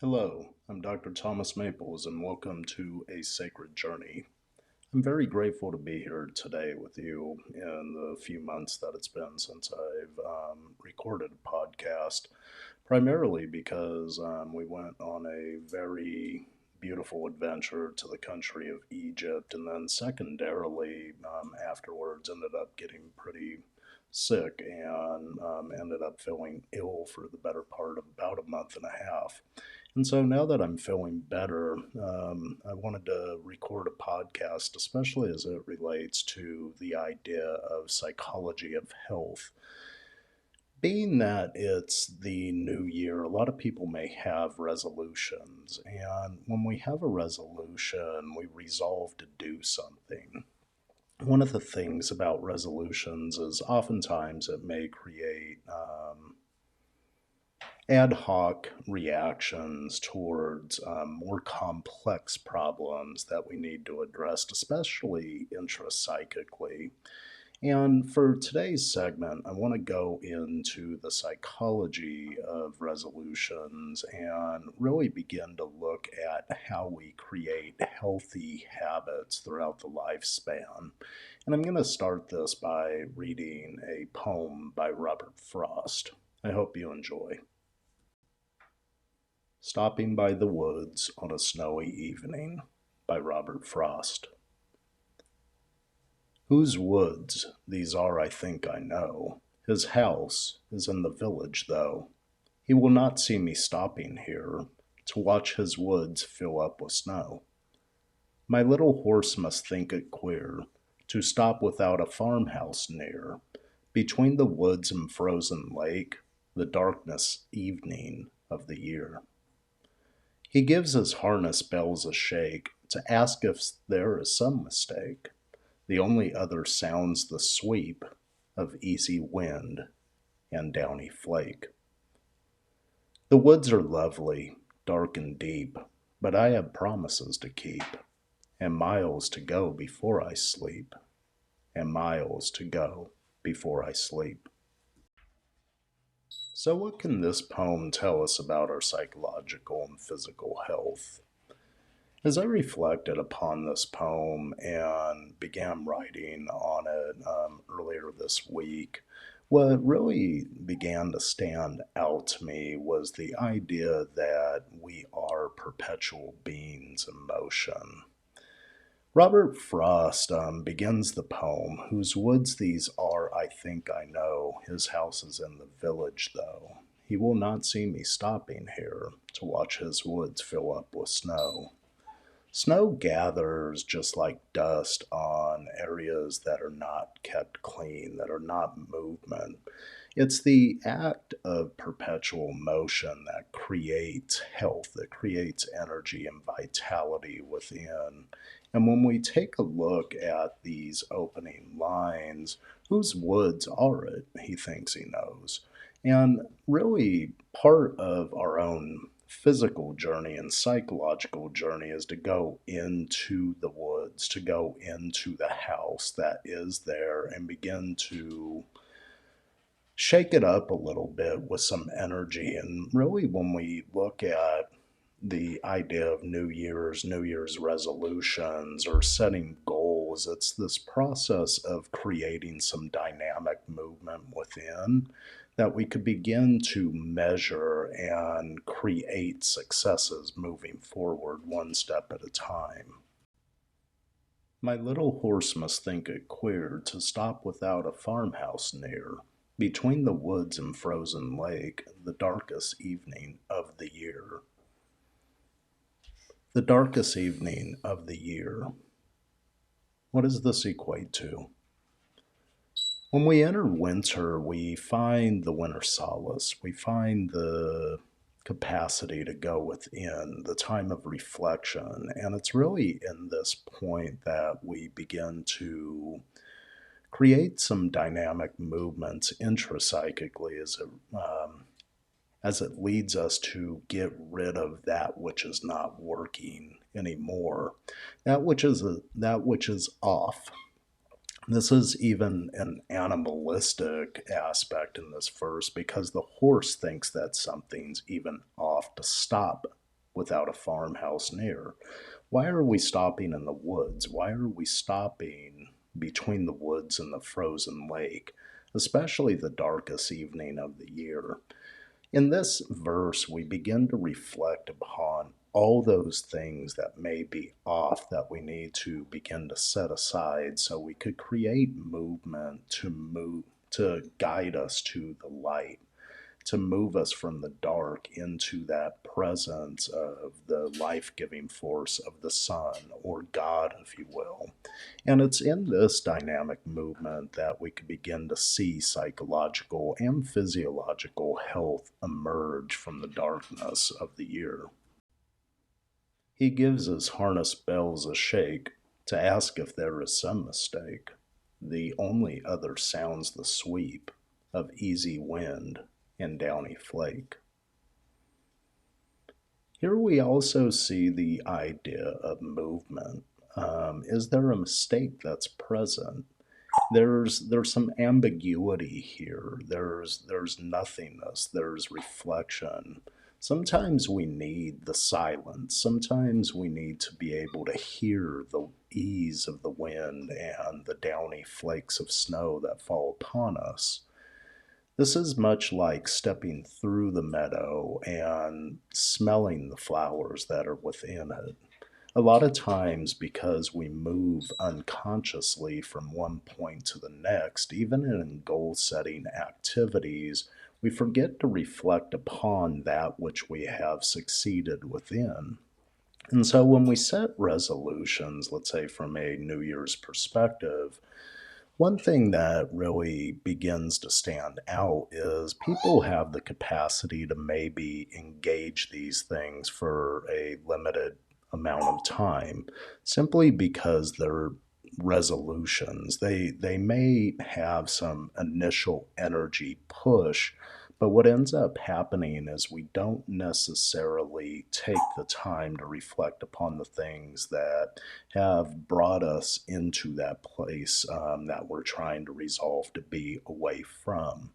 Hello, I'm Dr. Thomas Maples, and welcome to A Sacred Journey. I'm very grateful to be here today with you in the few months that it's been since I've recorded a podcast, primarily because we went on a very beautiful adventure to the country of Egypt, and then secondarily, afterwards, ended up getting pretty sick and ended up feeling ill for the better part of about a month and a half. And so now that I'm feeling better, I wanted to record a podcast, especially as it relates to the idea of psychology of health. Being that it's the new year, a lot of people may have resolutions. And when we have a resolution, we resolve to do something. One of the things about resolutions is oftentimes it may create ad hoc reactions towards more complex problems that we need to address, especially intrapsychically. And for today's segment, I want to go into the psychology of resolutions and really begin to look at how we create healthy habits throughout the lifespan. And I'm going to start this by reading a poem by Robert Frost. I hope you enjoy. Stopping by the Woods on a Snowy Evening by Robert Frost. Whose woods these are I think I know. His house is in the village, though. He will not see me stopping here to watch his woods fill up with snow. My little horse must think it queer to stop without a farmhouse near, between the woods and frozen lake, the darkness evening of the year. He gives his harness bells a shake to ask if there is some mistake. The only other sounds the sweep of easy wind and downy flake. The woods are lovely, dark and deep, but I have promises to keep, and miles to go before I sleep, and miles to go before I sleep. So, what can this poem tell us about our psychological and physical health? As I reflected upon this poem and began writing on it earlier this week, what really began to stand out to me was the idea that we are perpetual beings in motion. Robert Frost begins the poem, whose woods these are, I think I know. His house is in the village, though. He will not see me stopping here to watch his woods fill up with snow. Snow gathers just like dust on areas that are not kept clean, that are not movement. It's the act of perpetual motion that creates health, that creates energy and vitality within. And when we take a look at these opening lines, whose woods are it? He thinks he knows. And really, part of our own physical journey and psychological journey is to go into the woods, to go into the house that is there and begin to shake it up a little bit with some energy. And really, when we look at the idea of New Year's resolutions, or setting goals, it's this process of creating some dynamic movement within that we could begin to measure and create successes moving forward one step at a time. My little horse must think it queer to stop without a farmhouse near, between the woods and frozen lake, the darkest evening of the year. The darkest evening of the year. What does this equate to? When we enter winter, we find the winter solace. We find the capacity to go within, the time of reflection. And it's really in this point that we begin to create some dynamic movements intrapsychically as it leads us to get rid of that which is not working anymore, that which is off. This is even an animalistic aspect in this verse because the horse thinks that something's even off to stop without a farmhouse near? Why are we stopping in the woods? Why are we stopping between the woods and the frozen lake, especially the darkest evening of the year? In this verse, we begin to reflect upon all those things that may be off that we need to begin to set aside so we could create movement to guide us to the light, to move us from the dark into that presence of the life giving force of the sun, or God, if you will. And it's in this dynamic movement that we can begin to see psychological and physiological health emerge from the darkness of the year. He gives his harness bells a shake to ask if there is some mistake. The only other sounds the sweep of easy wind and downy flake. Here we also see the idea of movement. Is there a mistake that's present? There's some ambiguity here. There's nothingness. There's reflection. Sometimes we need the silence. Sometimes we need to be able to hear the ease of the wind and the downy flakes of snow that fall upon us. This is much like stepping through the meadow and smelling the flowers that are within it. A lot of times, because we move unconsciously from one point to the next, even in goal setting activities, we forget to reflect upon that which we have succeeded within. And so, when we set resolutions, let's say from a New Year's perspective, one thing that really begins to stand out is people have the capacity to maybe engage these things for a limited amount of time simply because they're resolutions. They may have some initial energy push, but what ends up happening is we don't necessarily take the time to reflect upon the things that have brought us into that place that we're trying to resolve to be away from.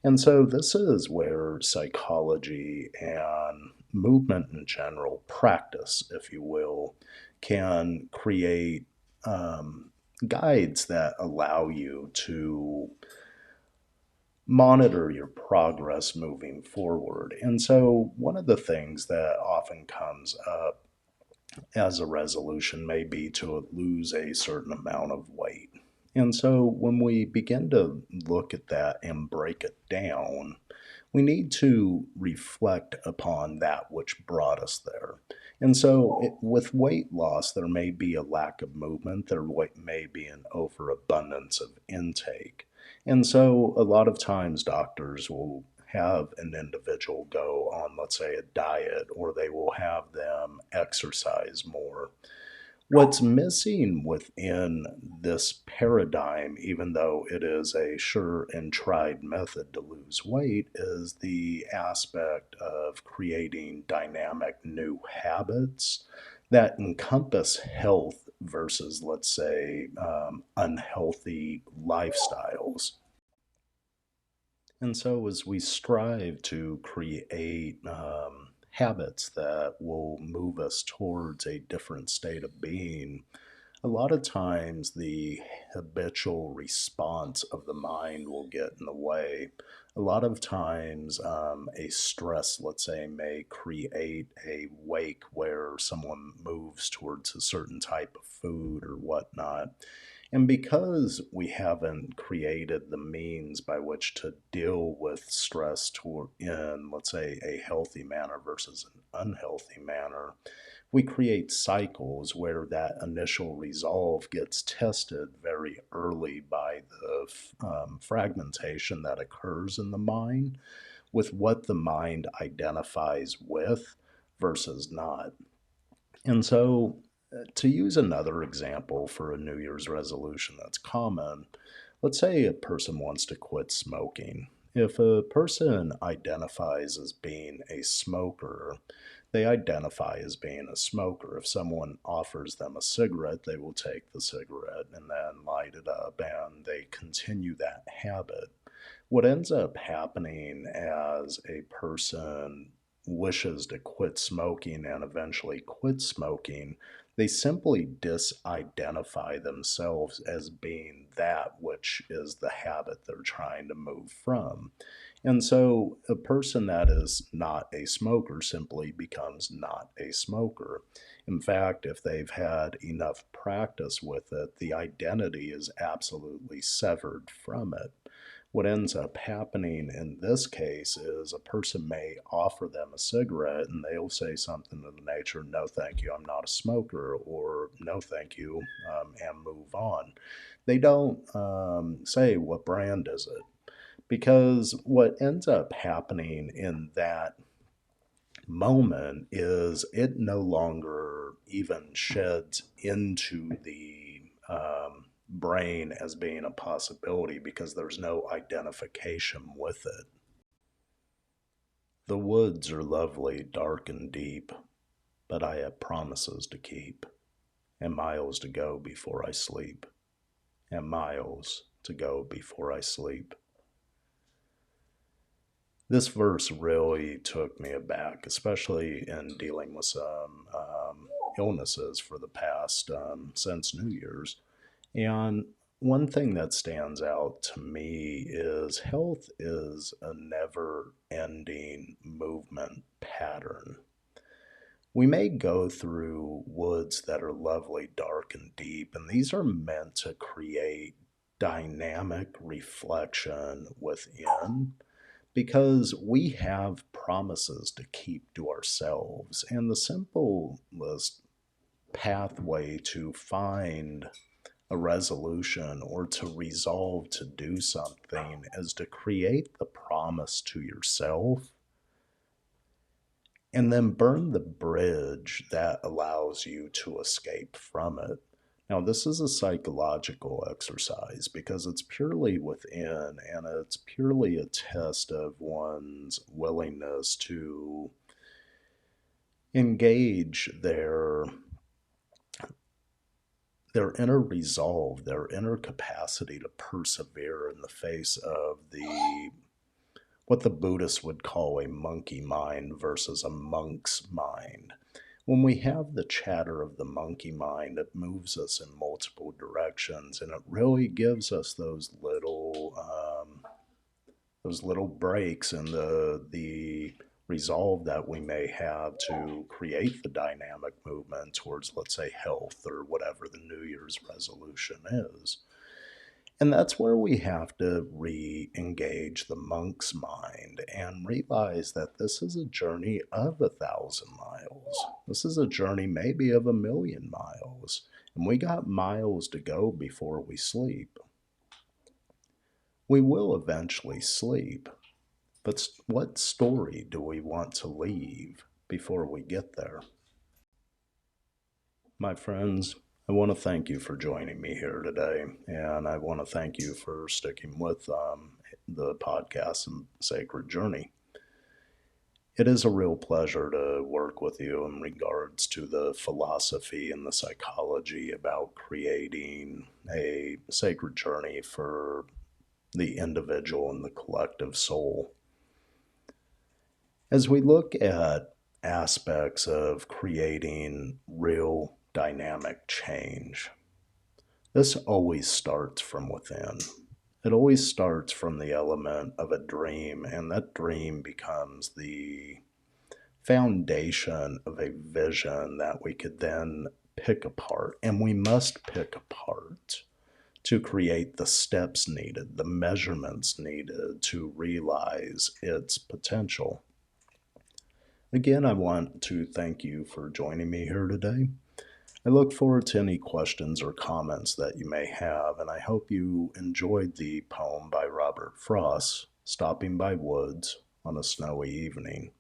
And so, this is where psychology and movement in general, practice, if you will, can create guides that allow you to monitor your progress moving forward. And so, one of the things that often comes up as a resolution may be to lose a certain amount of weight. And so when we begin to look at that and break it down, we need to reflect upon that which brought us there. And so, with weight loss, there may be a lack of movement, there may be an overabundance of intake. And so, a lot of times, doctors will have an individual go on, let's say, a diet, or they will have them exercise more. What's missing within this paradigm, even though it is a sure and tried method to lose weight, is the aspect of creating dynamic new habits that encompass health versus, let's say, unhealthy lifestyles. And so, as we strive to create habits that will move us towards a different state of being, a lot of times the habitual response of the mind will get in the way. A lot of times, a stress, let's say, may create a wake where someone moves towards a certain type of food or whatnot. And because we haven't created the means by which to deal with stress in, let's say, a healthy manner versus an unhealthy manner, we create cycles where that initial resolve gets tested very early by the fragmentation that occurs in the mind with what the mind identifies with versus not. And so, to use another example for a New Year's resolution that's common, let's say a person wants to quit smoking. If a person identifies as being a smoker, they identify as being a smoker. If someone offers them a cigarette, they will take the cigarette and then light it up and they continue that habit. What ends up happening as a person wishes to quit smoking and eventually quit smoking, they simply disidentify themselves as being that which is the habit they're trying to move from. And so a person that is not a smoker simply becomes not a smoker. In fact, if they've had enough practice with it, the identity is absolutely severed from it. What ends up happening in this case is a person may offer them a cigarette and they'll say something to the nature, no, thank you, I'm not a smoker, or no, thank you, and move on. They don't say, what brand is it? Because what ends up happening in that moment is it no longer even sheds into the brain as being a possibility because there's no identification with it. The woods are lovely, dark and deep, but I have promises to keep, and miles to go before I sleep, and miles to go before I sleep. This verse really took me aback, especially in dealing with some illnesses for the past since New Year's. And one thing that stands out to me is health is a never ending movement pattern. We may go through woods that are lovely, dark, and deep, and these are meant to create dynamic reflection within because we have promises to keep to ourselves. And the simplest pathway to find a resolution or to resolve to do something is to create the promise to yourself and then burn the bridge that allows you to escape from it. Now, this is a psychological exercise because it's purely within and it's purely a test of one's willingness to engage their inner resolve, their inner capacity to persevere in the face of the what the Buddhists would call a monkey mind versus a monk's mind. When we have the chatter of the monkey mind, it moves us in multiple directions, and it really gives us those little breaks in the resolve that we may have to create the dynamic movement towards, let's say, health or whatever the New Year's resolution is. And that's where we have to re engage the monk's mind and realize that this is a journey of 1,000 miles. This is a journey maybe of 1,000,000 miles. And we got miles to go before we sleep. We will eventually sleep, but what story do we want to leave before we get there? My friends, I want to thank you for joining me here today, and I want to thank you for sticking with the podcast and Sacred Journey. It is a real pleasure to work with you in regards to the philosophy and the psychology about creating a sacred journey for the individual and the collective soul. As we look at aspects of creating real dynamic change, this always starts from within. It always starts from the element of a dream, and that dream becomes the foundation of a vision that we could then pick apart. And we must pick apart to create the steps needed, the measurements needed to realize its potential. Again, I want to thank you for joining me here today. I look forward to any questions or comments that you may have, and I hope you enjoyed the poem by Robert Frost, Stopping by Woods on a Snowy Evening.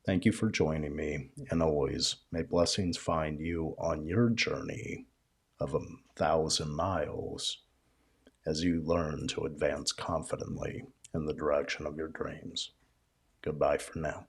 Thank you for joining me, and always may blessings find you on your journey of 1,000 miles as you learn to advance confidently in the direction of your dreams. Goodbye for now.